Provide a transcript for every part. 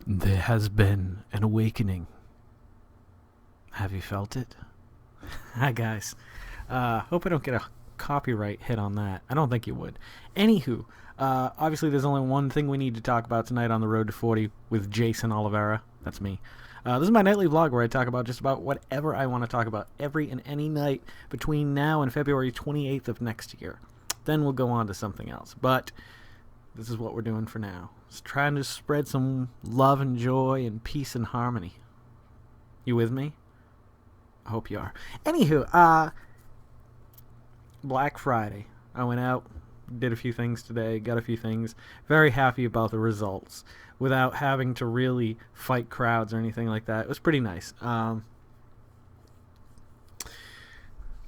There has been an awakening. Have you felt it? Hi, guys. Hope I don't get a copyright hit on that. I don't think you would. Anywho, obviously there's only one thing we need to talk about tonight on the Road to 40 with Jason Oliveira. That's me. This is my nightly vlog where I talk about just about whatever I want to talk about every and any night between now and February 28th of next year. Then we'll go on to something else. But this is what we're doing for now. Just trying to spread some love and joy and peace and harmony. You with me? I hope you are. Anywho, Black Friday. I went out, did a few things today, got a few things. Very happy about the results without having to really fight crowds or anything like that. It was pretty nice.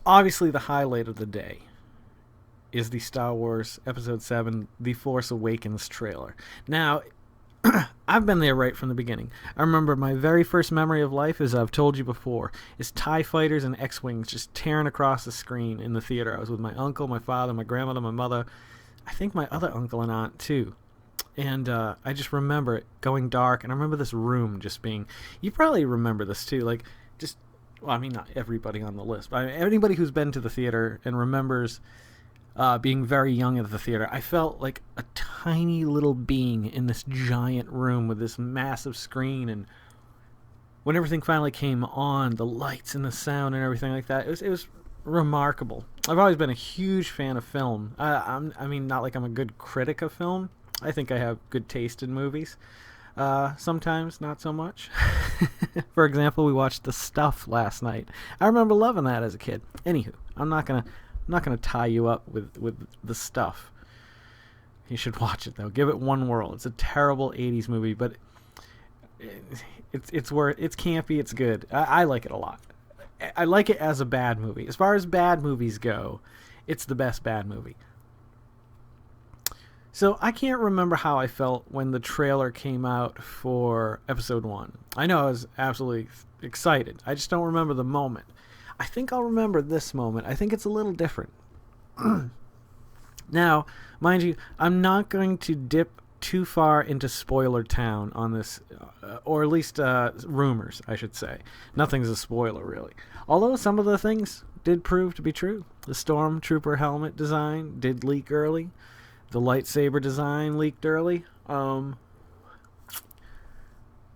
Obviously, the highlight of the day is the Star Wars Episode 7 The Force Awakens trailer. Now, I've been there right from the beginning. I remember my very first memory of life, as I've told you before, is TIE fighters and X-Wings just tearing across the screen in the theater. I was with my uncle, my father, my grandmother, my mother, I think my other uncle and aunt too. And I just remember it going dark, and I remember this room just being... You probably remember this too, like, just... Well, I mean, not everybody on the list, but anybody who's been to the theater and remembers... being very young at the theater, I felt like a tiny little being in this giant room with this massive screen, and when everything finally came on, the lights and the sound and everything like that, it was remarkable. I've always been a huge fan of film. I mean, not like I'm a good critic of film. I think I have good taste in movies. Sometimes not so much. For example, we watched The Stuff last night. I remember loving that as a kid. Anywho, I'm not gonna tie you up with The Stuff. You should watch it though. Give it one whirl. It's a terrible 80s movie, but it's campy. It's good. I like it a lot. I like it as a bad movie. As far as bad movies go, it's the best bad movie. So I can't remember how I felt when the trailer came out for Episode 1. I know I was absolutely excited. I just don't remember the moment. I think I'll remember this moment. I think it's a little different. Now, mind you, I'm not going to dip too far into spoiler town on this, or at least rumors, I should say. Nothing's a spoiler, really. Although some of the things did prove to be true. The Stormtrooper helmet design did leak early. The lightsaber design leaked early.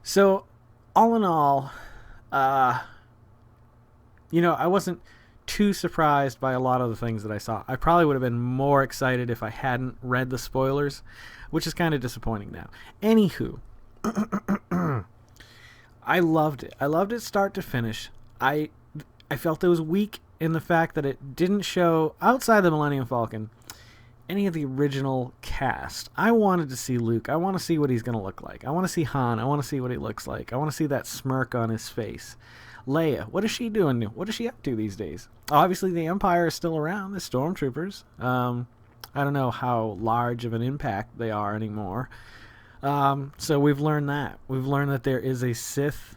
So, all in all, I wasn't too surprised by a lot of the things that I saw. I probably would have been more excited if I hadn't read the spoilers, which is kind of disappointing now. Anywho, I loved it. I loved it start to finish. I felt it was weak in the fact that it didn't show, outside the Millennium Falcon, any of the original cast. I wanted to see Luke. I want to see what he's going to look like. I want to see Han. I want to see what he looks like. I want to see that smirk on his face. Leia, what is she doing? What is she up to these days? Obviously, the Empire is still around. The Stormtroopers. I don't know how large of an impact they are anymore. So we've learned that. We've learned that there is a Sith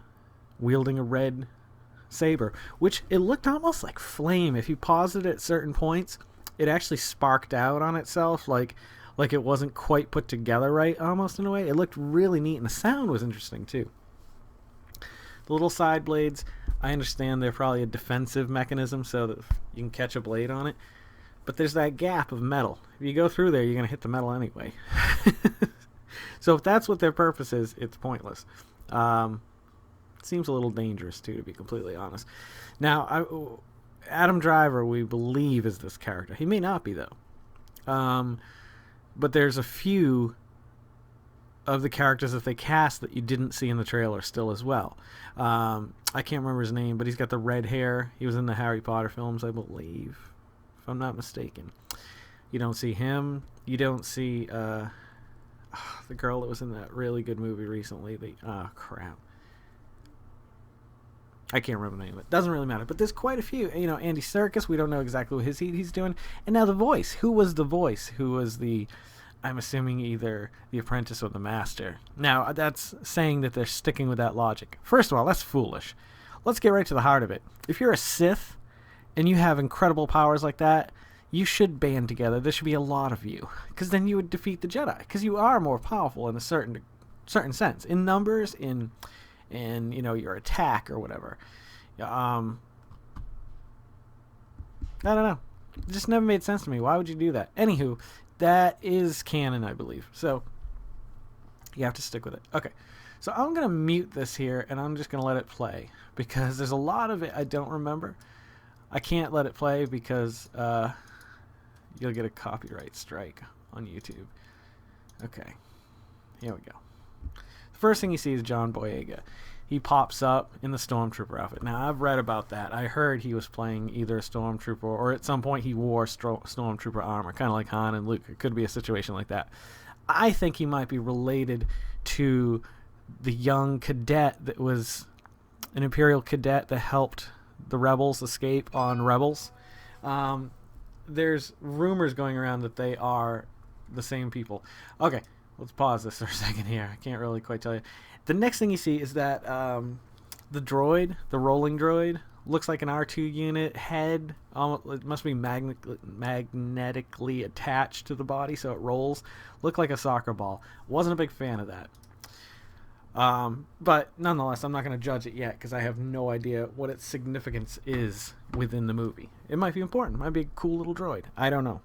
wielding a red saber, which it looked almost like flame. If you paused it at certain points, it actually sparked out on itself, like it wasn't quite put together right, almost in a way. It looked really neat, and the sound was interesting too. The little side blades, I understand they're probably a defensive mechanism so that you can catch a blade on it. But there's that gap of metal. If you go through there, you're going to hit the metal anyway. So if that's what their purpose is, it's pointless. It seems a little dangerous, too, to be completely honest. Now, Adam Driver, we believe, is this character. He may not be, though. But there's a few of the characters that they cast that you didn't see in the trailer still as well. I can't remember his name, but he's got the red hair. He was in the Harry Potter films, I believe, if I'm not mistaken. You don't see him. You don't see the girl that was in that really good movie recently. Crap. I can't remember the name of it. Doesn't really matter. But there's quite a few. Andy Serkis, we don't know exactly what he's doing. And now the voice. Who was the voice? Who was the... I'm assuming either the apprentice or the master. Now, that's saying that they're sticking with that logic. First of all, that's foolish. Let's get right to the heart of it. If you're a Sith and you have incredible powers like that, you should band together. There should be a lot of you. Because then you would defeat the Jedi. Because you are more powerful in a certain certain sense, in numbers, in your attack or whatever. I don't know. It just never made sense to me. Why would you do that? Anywho, that is canon, I believe. So you have to stick with it. Okay. So I'm going to mute this here, and I'm just going to let it play, because there's a lot of it I don't remember. I can't let it play because you'll get a copyright strike on YouTube. Okay. Here we go. The first thing you see is John Boyega. He pops up in the Stormtrooper outfit. Now, I've read about that. I heard he was playing either a Stormtrooper, or at some point he wore Stormtrooper armor, kind of like Han and Luke. It could be a situation like that. I think he might be related to the young cadet that was an Imperial cadet that helped the Rebels escape on Rebels. There's rumors going around that they are the same people. Okay, let's pause this for a second here. I can't really quite tell you. The next thing you see is that the droid, the rolling droid, looks like an R2 unit head. It must be magnetically attached to the body, so it rolls. Looked like a soccer ball. Wasn't a big fan of that. But nonetheless, I'm not going to judge it yet because I have no idea what its significance is within the movie. It might be important. It might be a cool little droid. I don't know.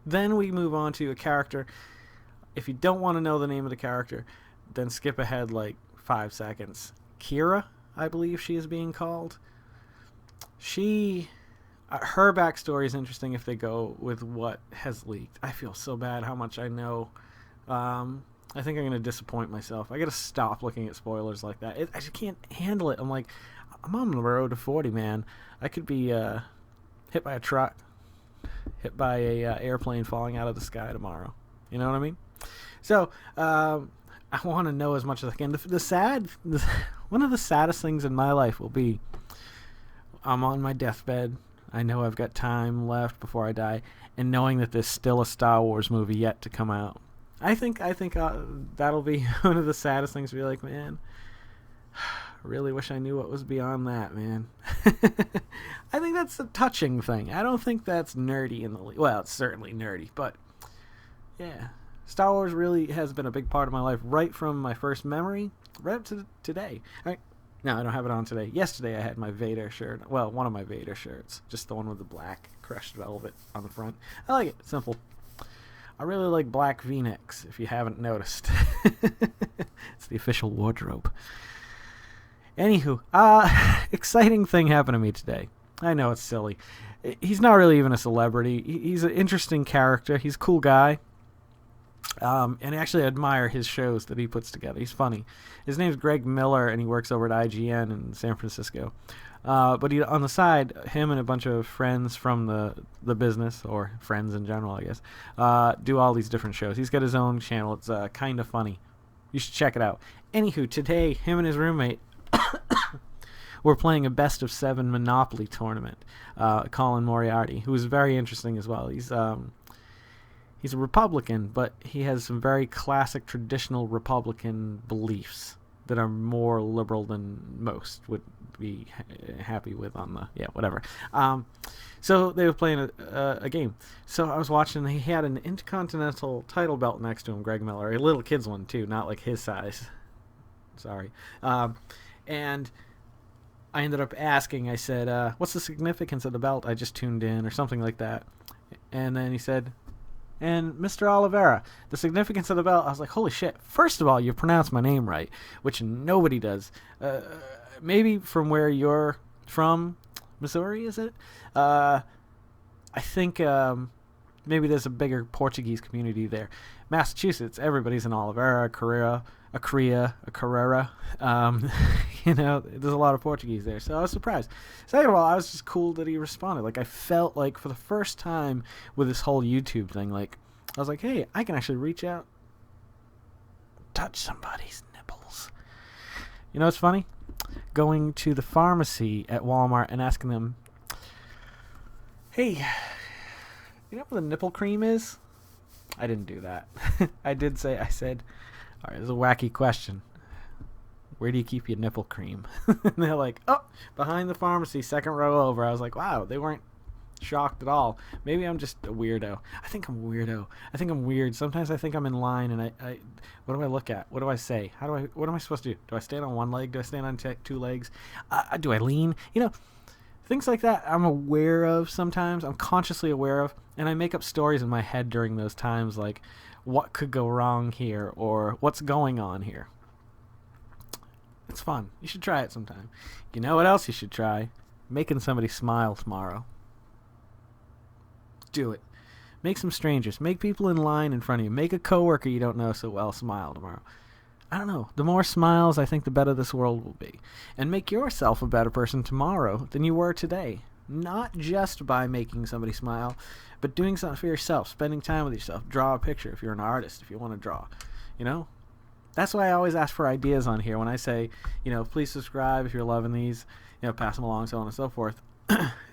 Then we move on to a character. If you don't want to know the name of the character, then skip ahead like 5 seconds. Kira, I believe she is being called. Her backstory is interesting if they go with what has leaked. I feel so bad how much I know. I think I'm going to disappoint myself. I got to stop looking at spoilers like that. I just can't handle it. I'm like, I'm on the road to 40, man. I could be hit by a truck, hit by a airplane falling out of the sky tomorrow. You know what I mean? So I want to know as much as I can. One of the saddest things in my life will be I'm on my deathbed. I know I've got time left before I die, and knowing that there's still a Star Wars movie yet to come out. I think that'll be one of the saddest things to be like, man, I really wish I knew what was beyond that, man. I think that's a touching thing. I don't think that's nerdy in the least. Well, it's certainly nerdy, but yeah. Star Wars really has been a big part of my life right from my first memory right up to today. No, I don't have it on today. Yesterday I had my Vader shirt. Well, one of my Vader shirts. Just the one with the black crushed velvet on the front. I like it. Simple. I really like black V-necks, if you haven't noticed. It's the official wardrobe. Anywho, exciting thing happened to me today. I know it's silly. He's not really even a celebrity. He's an interesting character. He's a cool guy. And actually I admire his shows that he puts together. He's funny. His name's Greg Miller, and he works over at IGN in San Francisco. But on the side, him and a bunch of friends from the business, or friends in general, I guess, do all these different shows. He's got his own channel. It's kind of funny. You should check it out. Anywho, today, him and his roommate were playing a best of 7 Monopoly tournament. Colin Moriarty, who is very interesting as well. He's a Republican, but he has some very classic traditional Republican beliefs that are more liberal than most would be happy with on the, whatever. So they were playing a game. So I was watching, he had an Intercontinental title belt next to him, Greg Miller, a little kid's one too, not like his size. Sorry. And I ended up asking, I said, what's the significance of the belt? I just tuned in, or something like that. And then he said, and Mr. Oliveira, the significance of the belt, I was like, holy shit. First of all, you pronounced my name right, which nobody does. Maybe from where you're from, Missouri, is it? I think maybe there's a bigger Portuguese community there. Massachusetts, everybody's an Oliveira, a Carrera. There's a lot of Portuguese there, so I was surprised. Second of all, I was just cool that he responded. Like, I felt like for the first time with this whole YouTube thing, like, I was like, hey, I can actually reach out, touch somebody's nipples. You know what's funny? Going to the pharmacy at Walmart and asking them, hey, you know what the nipple cream is? I didn't do that. I said, all right, this is a wacky question. Where do you keep your nipple cream? And they're like, oh, behind the pharmacy, second row over. I was like, wow, they weren't shocked at all. Maybe I'm just a weirdo. I think I'm a weirdo. I think I'm weird. Sometimes I think I'm in line, and I what do I look at? What do I say? What am I supposed to do? Do I stand on one leg? Do I stand on two legs? Do I lean? Things like that I'm aware of sometimes. I'm consciously aware of, and I make up stories in my head during those times, like what could go wrong here or what's going on here. It's fun. You should try it sometime. You know what else you should try? Making somebody smile tomorrow. Do it. Make some strangers. Make people in line in front of you. Make a coworker you don't know so well smile tomorrow. I don't know. The more smiles, I think the better this world will be. And make yourself a better person tomorrow than you were today. Not just by making somebody smile, but doing something for yourself, spending time with yourself. Draw a picture if you're an artist, if you want to draw. That's why I always ask for ideas on here. When I say, please subscribe if you're loving these, pass them along, so on and so forth.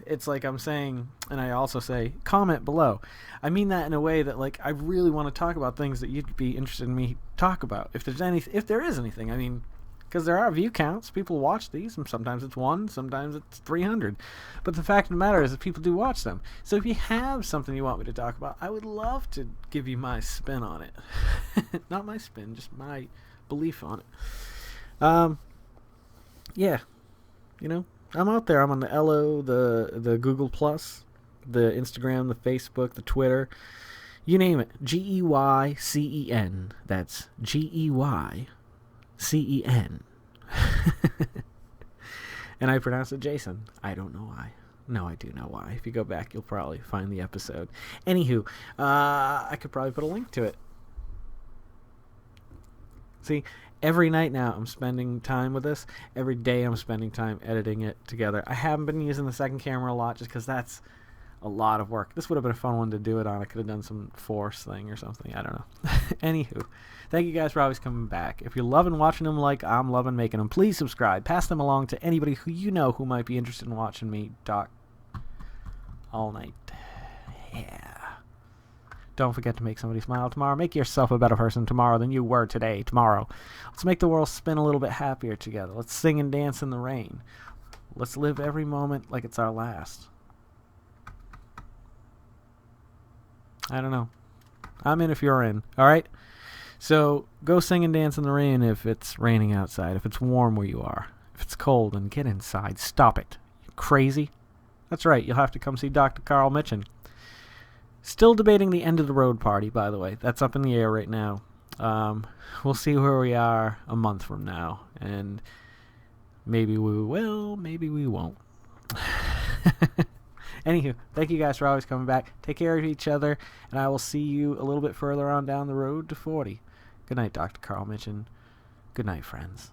It's like I'm saying, and I also say, comment below. I mean that in a way that, like, I really want to talk about things that you'd be interested in me talk about. If there is anything, because there are view counts. People watch these, and sometimes it's 1, sometimes it's 300. But the fact of the matter is that people do watch them. So if you have something you want me to talk about, I would love to give you my spin on it. Not my spin, just my belief on it. Yeah, I'm out there. I'm on the LO, the Google Plus, the Instagram, the Facebook, the Twitter. You name it. GEYCEN. That's GEYCEN. And I pronounce it Jason. I don't know why. No, I do know why. If you go back, you'll probably find the episode. Anywho, I could probably put a link to it. See, every night now I'm spending time with this. Every day I'm spending time editing it together. I haven't been using the second camera a lot just because that's a lot of work. This would have been a fun one to do it on. I could have done some Force thing or something. I don't know. Anywho, thank you guys for always coming back. If you're loving watching them like I'm loving making them, please subscribe. Pass them along to anybody who you know who might be interested in watching me talk all night. Yeah. Don't forget to make somebody smile tomorrow. Make yourself a better person tomorrow than you were today, tomorrow. Let's make the world spin a little bit happier together. Let's sing and dance in the rain. Let's live every moment like it's our last. I don't know. I'm in if you're in. All right? So go sing and dance in the rain if it's raining outside. If it's warm where you are. If it's cold, then get inside. Stop it. You crazy? That's right. You'll have to come see Dr. Carl Mitchin. Still debating the end of the road party, by the way. That's up in the air right now. We'll see where we are a month from now. And maybe we will, maybe we won't. Anywho, thank you guys for always coming back. Take care of each other, and I will see you a little bit further on down the road to 40. Good night, Dr. Carl Mitchin. Good night, friends.